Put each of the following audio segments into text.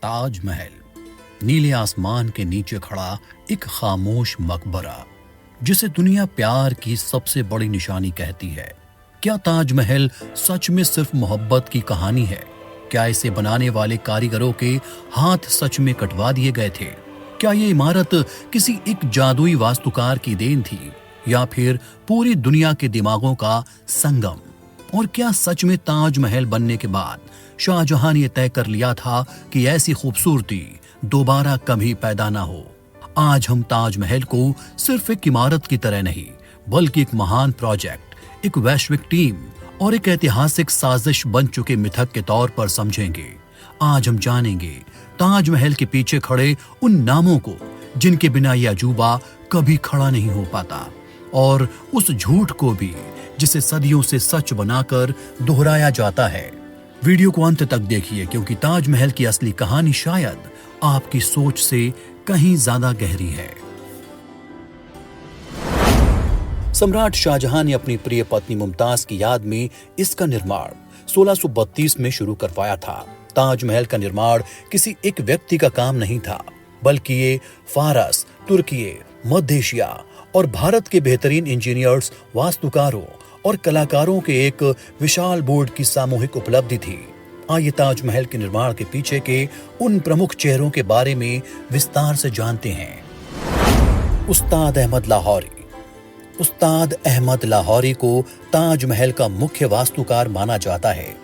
ताजमहल नीले आसमान के नीचे खड़ा एक खामोश मकबरा जिसे दुनिया प्यार की सबसे बड़ी निशानी कहती है। क्या ताजमहल सच में सिर्फ मोहब्बत की कहानी है? क्या इसे बनाने वाले कारीगरों के हाथ सच में कटवा दिए गए थे? क्या ये इमारत किसी एक जादुई वास्तुकार की देन थी या फिर पूरी दुनिया के दिमागों का संगम? और क्या सच में ताजमहल बनने के बाद शाहजहां ने तय कर लिया था कि ऐसी खूबसूरती दोबारा कभी पैदा ना हो? आज हम ताजमहल को सिर्फ एक इमारत की तरह नहीं बल्कि एक महान प्रोजेक्ट, एक वैश्विक टीम और एक ऐतिहासिक साजिश बन चुके मिथक के तौर पर समझेंगे। आज हम जानेंगे ताजमहल के पीछे खड़े उन नामों को जिनके बिना यह अजूबा कभी खड़ा नहीं हो पाता, और उस झूठ को भी जिसे सदियों से सच बनाकर दोहराया जाता है। वीडियो को अंत तक देखिए क्योंकि ताजमहल की असली कहानी शायद आपकी सोच से कहीं ज्यादा गहरी है। सम्राट शाहजहां ने अपनी प्रिय पत्नी मुमताज की याद में इसका निर्माण 1632 में शुरू करवाया था। ताजमहल का निर्माण किसी एक व्यक्ति का काम नहीं था, बल्कि ये फारस, तुर्की, मध्य एशिया और भारत के बेहतरीन इंजीनियर्स, वास्तुकारों और कलाकारों के एक विशाल बोर्ड की सामूहिक उपलब्धि थी। आइए ताजमहल के निर्माण के पीछे के उन प्रमुख चेहरों के बारे में विस्तार से जानते हैं। उस्ताद अहमद लाहौरी। उस्ताद अहमद लाहौरी को ताजमहल का मुख्य वास्तुकार माना जाता है।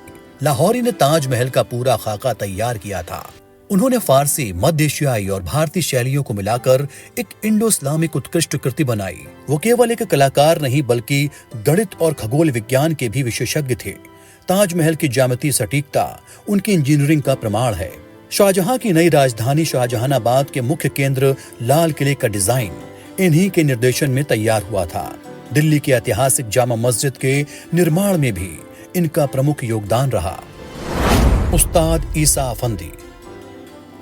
लाहौरी ने ताजमहल का पूरा खाका तैयार किया था। उन्होंने फारसी, मध्य एशियाई और भारतीय शैलियों को मिलाकर एक इंडो इस्लामिक उत्कृष्ट कृति बनाई। वो केवल एक कलाकार नहीं बल्कि गणित और खगोल विज्ञान के भी विशेषज्ञ थे। ताजमहल की ज्यामितीय सटीकता उनकी इंजीनियरिंग का प्रमाण है। शाहजहां की नई राजधानी शाहजहानाबाद के मुख्य केंद्र लाल किले का डिजाइन इन्हीं के निर्देशन में तैयार हुआ था। दिल्ली की ऐतिहासिक जामा मस्जिद के निर्माण में भी इनका प्रमुख योगदान रहा। उस्ताद ईसा अफंदी।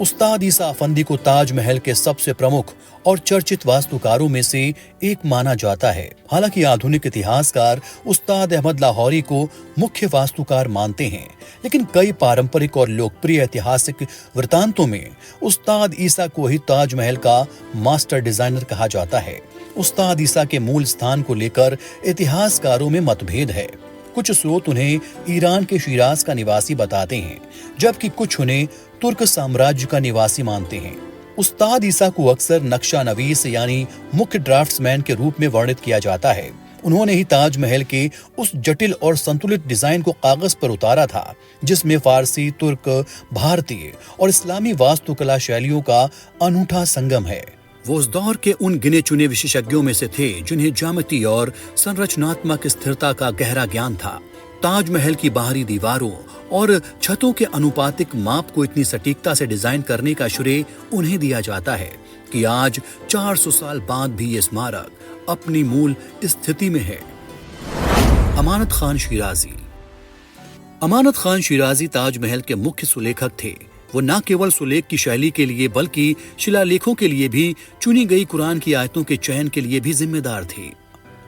उस्ताद ईसा अफंदी को ताजमहल के सबसे प्रमुख और चर्चित वास्तुकारों में से एक माना जाता है। हालांकि आधुनिक इतिहासकार उस्ताद अहमद लाहौरी को मुख्य वास्तुकार मानते हैं, लेकिन कई पारंपरिक और लोकप्रिय ऐतिहासिक वृत्तांतों में उस्ताद ईसा को ही ताजमहल का मास्टर डिजाइनर कहा जाता है। उस्ताद ईसा के मूल स्थान को लेकर इतिहासकारों में मतभेद है। कुछ स्रोत उन्हें ईरान के शिराज का निवासी बताते हैं, जबकि कुछ उन्हें तुर्क साम्राज्य का निवासी मानते हैं। उस्ताद ईसा को अक्सर नक्शा नवीस यानी मुख्य ड्राफ्ट्समैन के रूप में वर्णित किया जाता है। उन्होंने ही ताजमहल के उस जटिल और संतुलित डिजाइन को कागज पर उतारा था जिसमें फारसी, तुर्क, भारतीय और इस्लामी वास्तुकला शैलियों का अनूठा संगम है। वो उस दौर के उन गिने चुने विशेषज्ञों में से थे जिन्हें ज्यामिति और संरचनात्मक स्थिरता का गहरा ज्ञान था। ताजमहल की बाहरी दीवारों और छतों के अनुपातिक माप को इतनी सटीकता से डिजाइन करने का श्रेय उन्हें दिया जाता है कि आज 400 साल बाद भी ये स्मारक अपनी मूल स्थिति में है। अमानत खान शिराजी। अमानत खान शिराजी ताजमहल के मुख्य सुलेखक थे। वो न केवल सुलेख की शैली के लिए बल्कि शिलालेखों के लिए भी, चुनी गई कुरान की आयतों के चयन के लिए भी जिम्मेदार थे।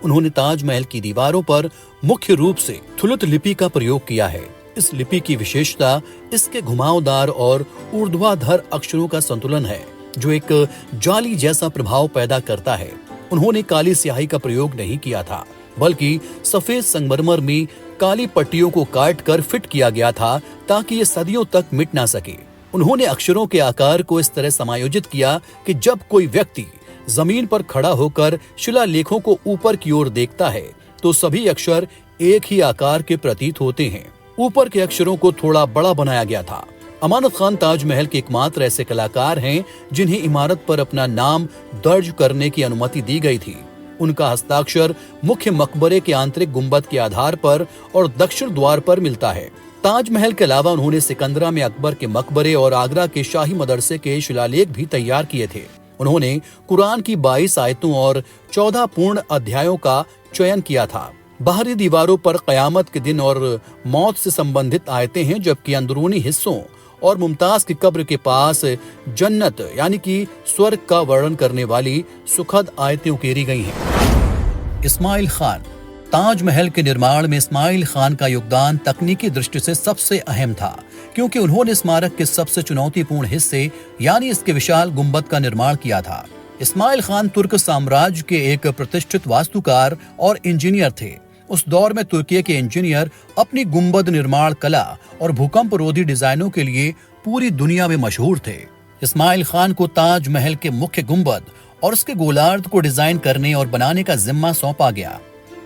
उन्होंने ताजमहल की दीवारों पर मुख्य रूप से थुलुत लिपि का प्रयोग किया है। इस लिपि की विशेषता इसके घुमावदार और ऊर्ध्वाधर अक्षरों का संतुलन है जो एक जाली जैसा प्रभाव पैदा करता है। उन्होंने काली स्याही का प्रयोग नहीं किया था, बल्कि सफेद संगमरमर में काली पट्टियों को काट कर फिट किया गया था ताकि ये सदियों तक मिट ना सके। उन्होंने अक्षरों के आकार को इस तरह समायोजित किया कि जब कोई व्यक्ति जमीन पर खड़ा होकर शिलालेखों को ऊपर की ओर देखता है तो सभी अक्षर एक ही आकार के प्रतीत होते हैं। ऊपर के अक्षरों को थोड़ा बड़ा बनाया गया था। अमानत खान ताजमहल के एकमात्र ऐसे कलाकार हैं जिन्हें इमारत पर अपना नाम दर्ज करने की अनुमति दी गई थी। उनका हस्ताक्षर मुख्य मकबरे के आंतरिक गुंबद के आधार पर और दक्षिण द्वार पर मिलता है। ताजमहल के अलावा उन्होंने सिकंदरा में अकबर के मकबरे और आगरा के शाही मदरसे के शिलालेख भी तैयार किए थे। उन्होंने कुरान की 22 आयतों और 14 पूर्ण अध्यायों का चयन किया था। बाहरी दीवारों पर कयामत के दिन और मौत से संबंधित आयतें हैं, जबकि अंदरूनी हिस्सों और मुमताज की कब्र के पास जन्नत यानी कि स्वर्ग का वर्णन करने वाली सुखद आयतें उकेरी गई हैं। इस्माइल खान। ताजमहल के निर्माण में इस्माइल खान का योगदान तकनीकी दृष्टि से सबसे अहम था, क्योंकि उन्होंने स्मारक के सबसे चुनौतीपूर्ण हिस्से यानी इसके विशाल गुंबद का निर्माण किया था। इस्माइल खान तुर्क साम्राज्य के एक प्रतिष्ठित वास्तुकार और इंजीनियर थे। उस दौर में तुर्की के इंजीनियर अपनी गुंबद निर्माण कला और भूकंप रोधी डिजाइनों के लिए पूरी दुनिया में मशहूर थे। इस्माइल खान को ताजमहल के मुख्य गुंबद और उसके गोलार्ध को डिजाइन करने और बनाने का जिम्मा सौंपा गया।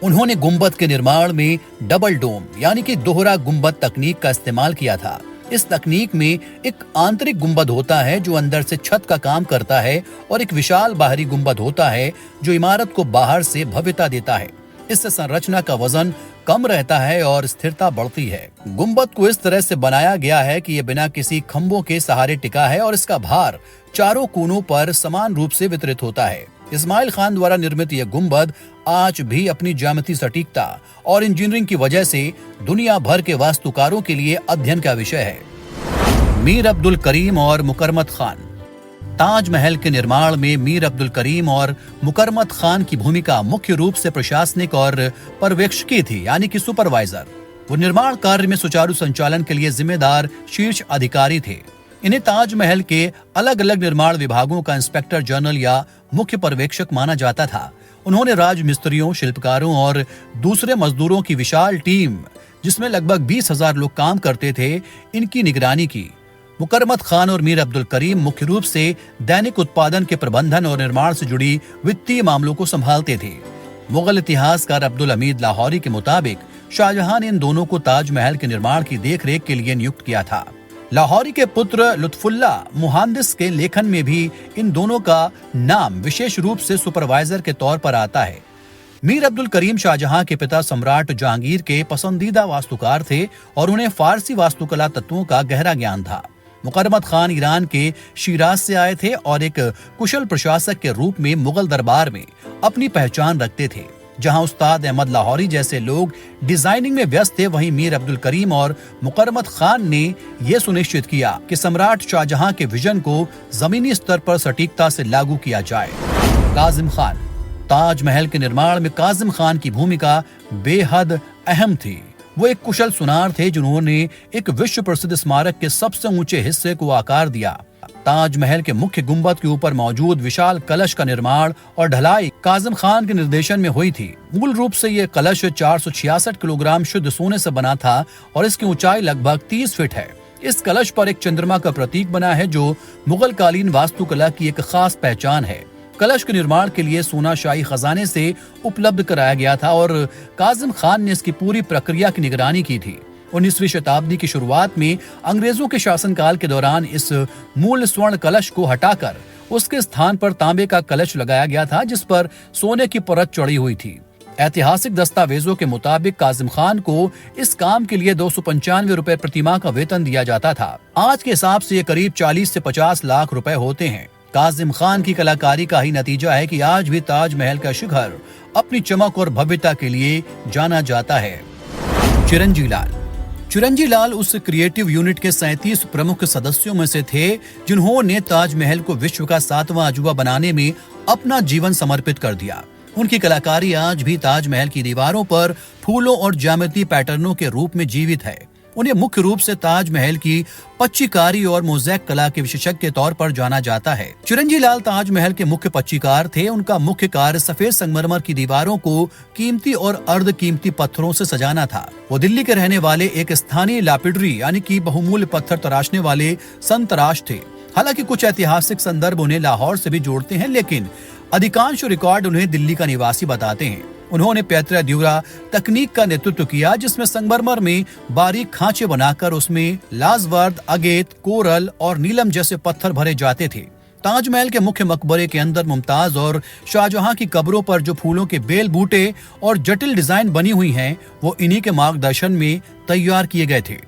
उन्होंने गुंबद के निर्माण में डबल डोम यानी कि दोहरा गुंबद तकनीक का इस्तेमाल किया था। इस तकनीक में एक आंतरिक गुंबद होता है जो अंदर से छत का काम करता है और एक विशाल बाहरी गुंबद होता है जो इमारत को बाहर से भव्यता देता है। इससे संरचना का वजन कम रहता है और स्थिरता बढ़ती है। गुंबद को इस तरह से बनाया गया है कि यह बिना किसी खंभों के सहारे टिका है और इसका भार चारों कोनों पर समान रूप से वितरित होता है। इस्माइल खान द्वारा निर्मित यह गुंबद आज भी अपनी ज्यामितीय सटीकता और इंजीनियरिंग की वजह से दुनिया भर के वास्तुकारों के लिए अध्ययन का विषय है। मीर अब्दुल करीम और मुकरमत खान। ताजमहल के निर्माण में मीर अब्दुल करीम और मुकरमत खान की भूमिका मुख्य रूप से प्रशासनिक और पर्यवेक्षकी थी यानी कि सुपरवाइजर। वो निर्माण कार्य में सुचारू संचालन के लिए जिम्मेदार शीर्ष अधिकारी थे। इन्हें ताजमहल के अलग अलग निर्माण विभागों का इंस्पेक्टर जनरल या मुख्य पर्यवेक्षक माना जाता था। उन्होंने राजमिस्त्रियों, शिल्पकारों और दूसरे मजदूरों की विशाल टीम, जिसमें लगभग 20,000 लोग काम करते थे, इनकी निगरानी की। मुकरमत खान और मीर अब्दुल करीम मुख्य रूप से दैनिक उत्पादन के प्रबंधन और निर्माण से जुड़ी वित्तीय मामलों को संभालते थे। मुगल इतिहासकार अब्दुल हमीद लाहौरी के मुताबिक शाहजहां ने इन दोनों को ताजमहल के निर्माण की देखरेख के लिए नियुक्त किया था। लाहौरी के पुत्र लुत्फुल्ला मुहांदिस के लेखन में भी इन दोनों का नाम विशेष रूप से सुपरवाइजर के तौर पर आता है। मीर अब्दुल करीम शाहजहां के पिता सम्राट जहांगीर के पसंदीदा वास्तुकार थे और उन्हें फारसी वास्तुकला तत्वों का गहरा ज्ञान था। मुकरमत खान ईरान के शिराज से आए थे और एक कुशल प्रशासक के रूप में मुगल दरबार में अपनी पहचान रखते थे। जहां उस्ताद अहमद लाहौरी जैसे लोग डिजाइनिंग में व्यस्त थे, वहीं मीर अब्दुल करीम और मुकरमत खान ने यह सुनिश्चित किया कि सम्राट शाहजहां के विजन को जमीनी स्तर पर सटीकता से लागू किया जाए। काजिम खान। ताजमहल के निर्माण में काजिम खान की भूमिका बेहद अहम थी। वो एक कुशल सुनार थे जिन्होंने एक विश्व प्रसिद्ध स्मारक के सबसे ऊंचे हिस्से को आकार दिया। ताजमहल के मुख्य गुंबद के ऊपर मौजूद विशाल कलश का निर्माण और ढलाई काजिम खान के निर्देशन में हुई थी। मूल रूप से ये कलश 466 किलोग्राम शुद्ध सोने से बना था और इसकी ऊंचाई लगभग 30 फीट है। इस कलश पर एक चंद्रमा का प्रतीक बना है जो मुगल कालीन वास्तुकला की एक खास पहचान है। कलश के निर्माण के लिए सोना शाही खजाने से उपलब्ध कराया गया था और काजिम खान ने इसकी पूरी प्रक्रिया की निगरानी की थी। 19वीं शताब्दी की शुरुआत में अंग्रेजों के शासनकाल के दौरान इस मूल स्वर्ण कलश को हटाकर उसके स्थान पर तांबे का कलश लगाया गया था जिस पर सोने की परत चढ़ी हुई थी। ऐतिहासिक दस्तावेजों के मुताबिक काजिम खान को इस काम के लिए 295 रुपए प्रतिमाह का वेतन दिया जाता था। आज के हिसाब से ये करीब 40 से 50 लाख रुपए होते हैं। काजिम खान की कलाकारी का ही नतीजा है कि आज भी ताजमहल का शिखर अपनी चमक और भव्यता के लिए जाना जाता है। चिरंजी लाल। चिरंजी लाल उस क्रिएटिव यूनिट के 37 प्रमुख सदस्यों में से थे जिन्होंने ताजमहल को विश्व का 7वां अजूबा बनाने में अपना जीवन समर्पित कर दिया। उनकी कलाकारी आज भी ताजमहल की दीवारों पर फूलों और ज्यामितीय पैटर्नों के रूप में जीवित है। उन्हें मुख्य रूप से ताजमहल की पच्चीकारी और मोज़ेक कला के विशेषज्ञ के तौर पर जाना जाता है। चिरंजी लाल ताजमहल के मुख्य पच्चीकार थे। उनका मुख्य कार्य सफेद संगमरमर की दीवारों को कीमती और अर्ध कीमती पत्थरों से सजाना था। वो दिल्ली के रहने वाले एक स्थानीय लापिडरी यानी कि बहुमूल्य पत्थर तराशने वाले संतराश थे। हालांकि कुछ ऐतिहासिक संदर्भ उन्हें लाहौर से भी जोड़ते हैं, लेकिन अधिकांश रिकॉर्ड उन्हें दिल्ली का निवासी बताते हैं। उन्होंने पैतरा द्यूरा तकनीक का नेतृत्व किया जिसमें संगमरमर में बारीक खांचे बनाकर उसमें लाजवर्द, अगेत, कोरल और नीलम जैसे पत्थर भरे जाते थे। ताजमहल के मुख्य मकबरे के अंदर मुमताज और शाहजहां की कब्रों पर जो फूलों के बेल बूटे और जटिल डिजाइन बनी हुई हैं, वो इन्हीं के मार्गदर्शन में तैयार किए गए थे।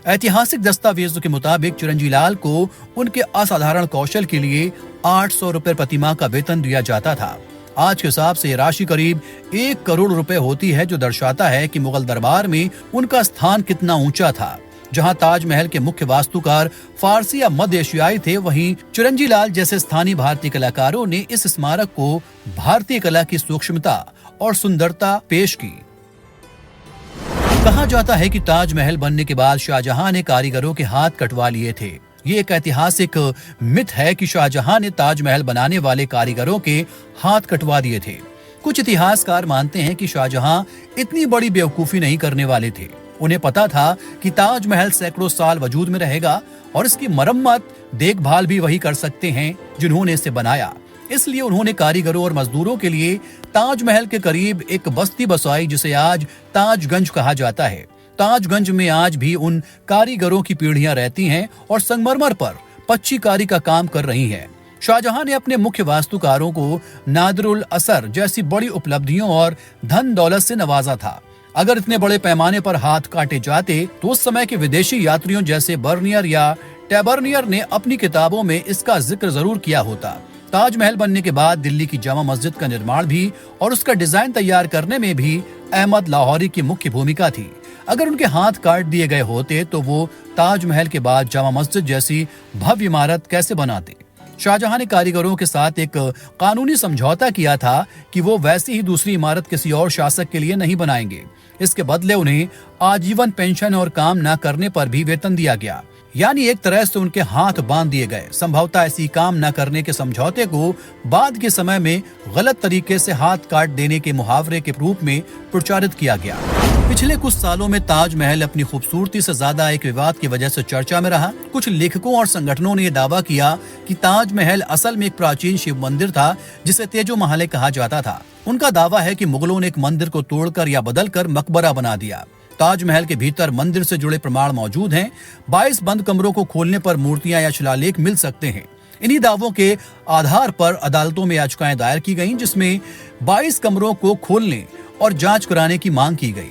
ऐतिहासिक दस्तावेजों के मुताबिक चिरंजी लाल को उनके असाधारण कौशल के लिए 800 रुपए प्रतिमाह का वेतन दिया जाता था। आज के हिसाब से राशि करीब 1 करोड़ रुपए होती है, जो दर्शाता है कि मुगल दरबार में उनका स्थान कितना ऊंचा था। जहां ताजमहल के मुख्य वास्तुकार फारसी या मध्य एशियाई थे, वहीं चिरंजी लाल जैसे स्थानीय भारतीय कलाकारों ने इस स्मारक को भारतीय कला की सूक्ष्मता और सुंदरता पेश की। कहा जाता है कि ताजमहल बनने के बाद शाहजहां ने कारीगरों के हाथ कटवा लिए थे। ये एक ऐतिहासिक मिथ है कि शाहजहां ने ताजमहल बनाने वाले कारीगरों के हाथ कटवा दिए थे। कुछ इतिहासकार मानते हैं कि शाहजहां इतनी बड़ी बेवकूफी नहीं करने वाले थे। उन्हें पता था कि ताजमहल सैकड़ों साल वजूद में रहेगा और इसकी मरम्मत देखभाल भी वही कर सकते हैं जिन्होंने इसे बनाया। इसलिए उन्होंने कारीगरों और मजदूरों के लिए ताजमहल के करीब एक बस्ती बसाई जिसे आज ताजगंज कहा जाता है। ताजगंज में आज भी उन कारीगरों की पीढ़ियां रहती हैं और संगमरमर पर पच्चीकारी का काम कर रही हैं। शाहजहां ने अपने मुख्य वास्तुकारों को नादिरुल असर जैसी बड़ी उपलब्धियों और धन दौलत से नवाजा था। अगर इतने बड़े पैमाने पर हाथ काटे जाते तो उस समय के विदेशी यात्रियों जैसे बर्नियर या टेबर्नियर ने अपनी किताबों में इसका जिक्र जरूर किया होता। ताजमहल बनने के बाद दिल्ली की जामा मस्जिद का निर्माण भी और उसका डिजाइन तैयार करने में भी अहमद लाहौरी की मुख्य भूमिका थी। अगर उनके हाथ काट दिए गए होते तो वो ताजमहल के बाद जामा मस्जिद जैसी भव्य इमारत कैसे बनाते। शाहजहां ने कारीगरों के साथ एक कानूनी समझौता किया था कि वो वैसी ही दूसरी इमारत किसी और शासक के लिए नहीं बनाएंगे। इसके बदले उन्हें आजीवन पेंशन और काम न करने पर भी वेतन दिया गया, यानी एक तरह से उनके हाथ बांध दिए गए। संभवतः ऐसी काम न करने के समझौते को बाद के समय में गलत तरीके से हाथ काट देने के मुहावरे के रूप में प्रचारित किया गया। पिछले कुछ सालों में ताजमहल अपनी खूबसूरती से ज्यादा एक विवाद की वजह से चर्चा में रहा। कुछ लेखकों और संगठनों ने यह दावा किया कि ताजमहल असल में एक प्राचीन शिव मंदिर था जिसे तेजो महल कहा जाता था। उनका दावा है कि मुगलों ने एक मंदिर को तोड़कर या बदलकर मकबरा बना दिया। ताजमहल के भीतर मंदिर से जुड़े प्रमाण मौजूद हैं। 22 बंद कमरों को खोलने पर मूर्तियां या शिलालेख मिल सकते हैं। इन्हीं दावों के आधार पर अदालतों में याचिकाएं दायर की गईं, जिसमें 22 कमरों को खोलने और जांच कराने की मांग की गई।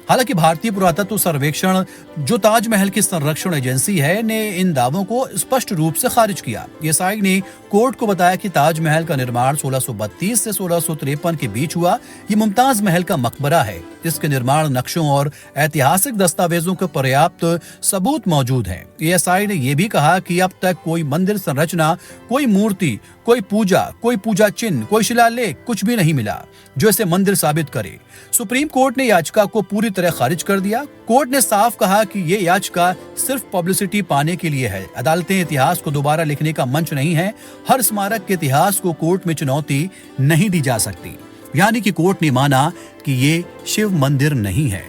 हालांकि भारतीय पुरातत्व सर्वेक्षण, जो ताजमहल की संरक्षण एजेंसी है, ने इन दावों को स्पष्ट रूप से खारिज किया। एएसआई ने कोर्ट को बताया कि ताजमहल का निर्माण 1632 से 1653 के बीच हुआ। ये मुमताज महल का मकबरा है। इसके निर्माण नक्शों और ऐतिहासिक दस्तावेजों के पर्याप्त सबूत मौजूद हैं। एएसआई ने यह भी कहा कि अब तक कोई मंदिर संरचना, कोई मूर्ति, कोई पूजा चिन्ह, कोई शिलालेख कुछ भी नहीं मिला जो इसे मंदिर साबित करे। सुप्रीम कोर्ट ने याचिका को पूरी तरह खारिज कर दिया। कोर्ट ने साफ कहा कि ये याचिका सिर्फ पब्लिसिटी पाने के लिए है। अदालतें इतिहास को दोबारा लिखने का मंच नहीं है। हर स्मारक के इतिहास को कोर्ट में चुनौती नहीं दी जा सकती। यानी कि कोर्ट ने माना कि ये शिव मंदिर नहीं है।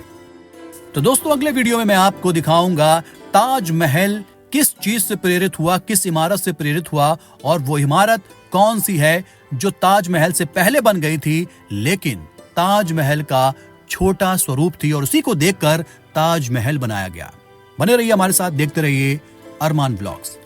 तो दोस्तों, अगले वीडियो में मैं आपको दिखाऊंगा ताजमहल किस चीज से प्रेरित हुआ, किस इमारत से प्रेरित हुआ और वो इमारत कौन सी है जो ताजमहल से पहले बन गई थी लेकिन ताजमहल का छोटा स्वरूप थी और उसी को देखकर ताजमहल बनाया गया। बने रहिए हमारे साथ, देखते रहिए अरमान ब्लॉग्स।